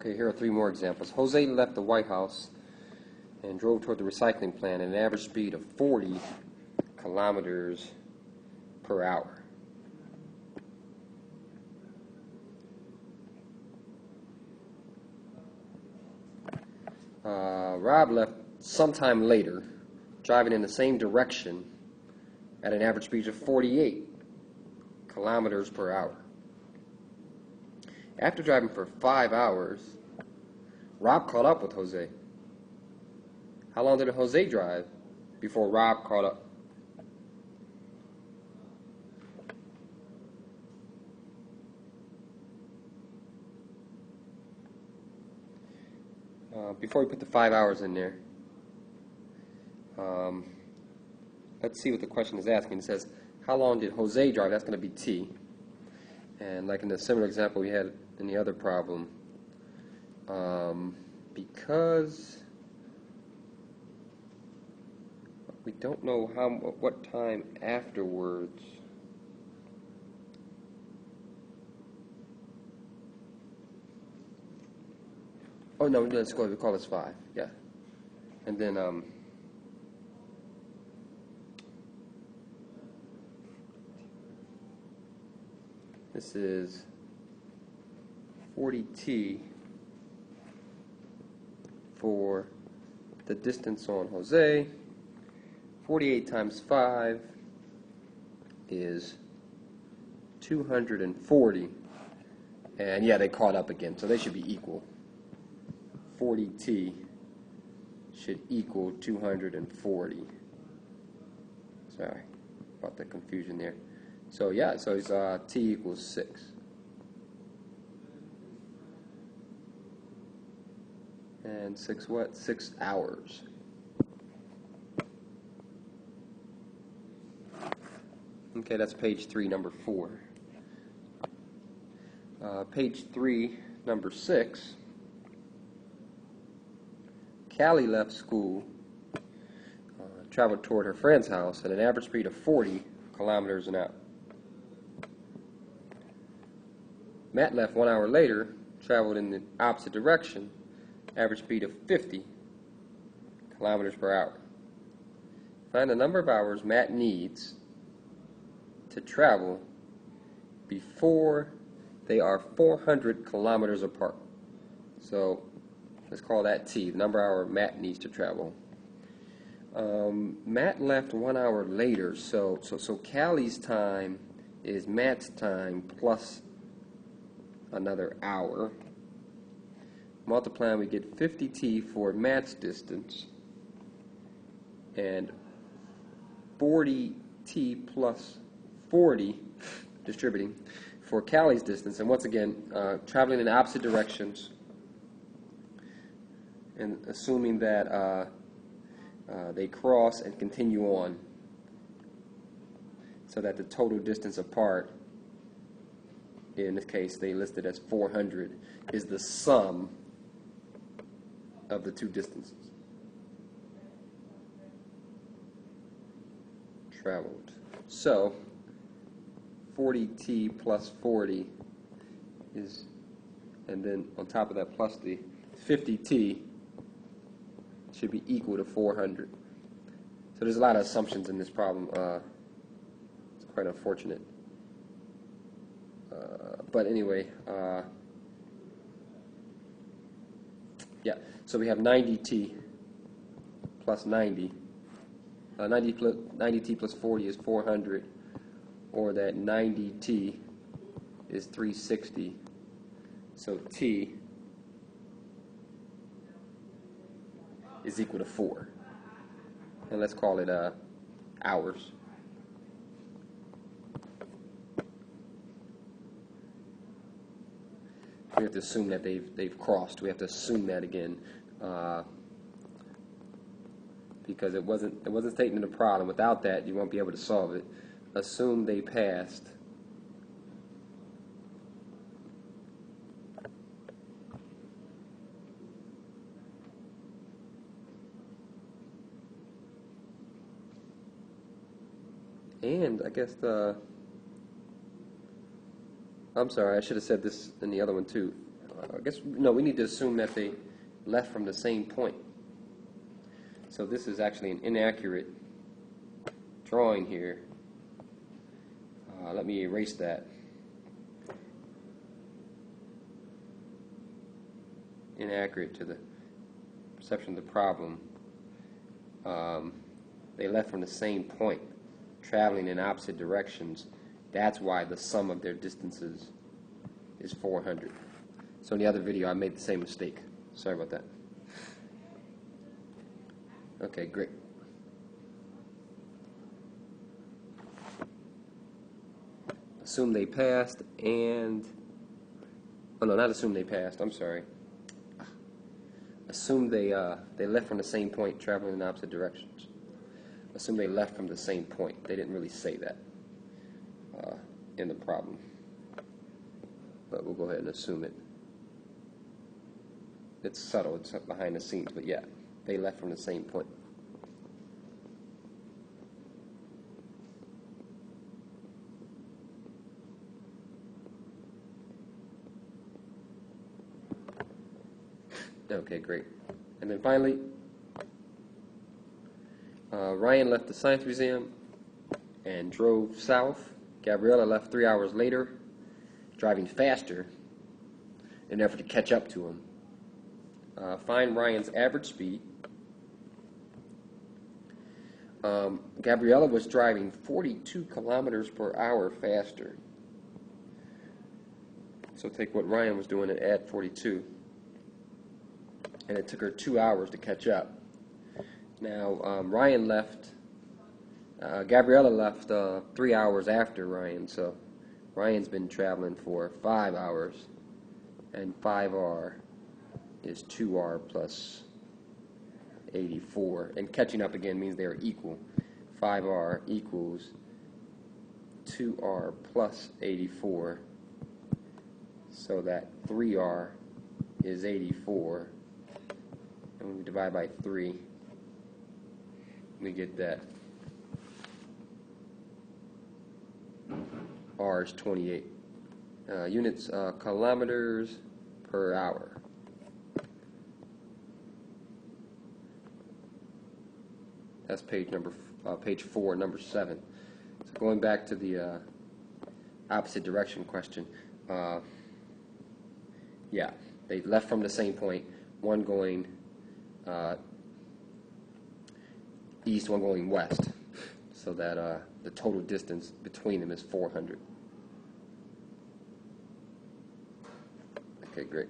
Okay, here are three more examples. Jose left the White House and drove toward the recycling plant at an average speed of 40 kilometers per hour. Rob left sometime later, driving in the same direction at an average speed of 48 kilometers per hour. After driving for 5 hours, Rob caught up with Jose. How long did Jose drive before Rob caught up? Before we put the 5 hours in there, let's see what the question is asking. It says, how long did Jose drive? That's going to be T. And like in the similar example we had in the other problem, because we don't know what time afterwards. Oh no, let's go. We call this 5. Yeah, and then this is 40t for the distance on Jose. 48 times 5 is 240. And yeah, they caught up again, so they should be equal. 40t should equal 240. Sorry about the confusion there. So yeah, so it's t equals 6. And 6 what? 6 hours. Okay, that's page 3, number 4. Page 3, number 6. Callie left school, traveled toward her friend's house at an average speed of 40 kilometers an hour. Matt left 1 hour later, traveled in the opposite direction, average speed of 50 kilometers per hour. Find the number of hours Matt needs to travel before they are 400 kilometers apart. So let's call that T, the number of hours Matt needs to travel. Matt left 1 hour later, so Callie's time is Matt's time plus another hour. Multiplying, we get 50t for Matt's distance and 40t plus 40 distributing for Callie's distance. And once again, traveling in opposite directions and assuming that they cross and continue on so that the total distance apart, in this case they listed as 400, is the sum of the two distances traveled. So 40t plus 40 is, and then on top of that plus the 50t should be equal to 400. So there's a lot of assumptions in this problem. It's quite unfortunate. But anyway, yeah, so we have 90t plus 90. 90t plus 40 is 400, or that 90t is 360. So t is equal to 4. And let's call it hours. We have to assume that they've crossed. We have to assume that again, because it wasn't stated in the problem. Without that, you won't be able to solve it. Assume they passed. And I guess I'm sorry, I should have said this in the other one too. I guess, no, we need to assume that they left from the same point. So this is actually an inaccurate drawing here. Let me erase that. Inaccurate to the perception of the problem. They left from the same point, traveling in opposite directions. That's why the sum of their distances is 400. So in the other video, I made the same mistake. Sorry about that. Okay, great. Assume they passed and... Oh, no, not assume they passed. I'm sorry. Assume they left from the same point, traveling in opposite directions. Assume they left from the same point. They didn't really say that in the problem. But we'll go ahead and assume it. It's subtle. It's behind the scenes. But yeah, they left from the same point. Okay, great. And then finally, Ryan left the Science Museum and drove south. Gabriella left 3 hours later, driving faster in an effort to catch up to him. Find Ryan's average speed. Gabriella was driving 42 kilometers per hour faster. So take what Ryan was doing and add 42. And it took her 2 hours to catch up. Now, Ryan left, Gabriella left 3 hours after Ryan, so Ryan's been traveling for 5 hours, and 5R is 2R plus 84. And catching up again means they are equal. 5R equals 2R plus 84, so that 3R is 84. And when we divide by 3, we get that R is 28. Units, kilometers per hour. That's page 4, number 7. So going back to the opposite direction question, yeah, they left from the same point. One going east, one going west, so that the total distance between them is 400. Okay, great.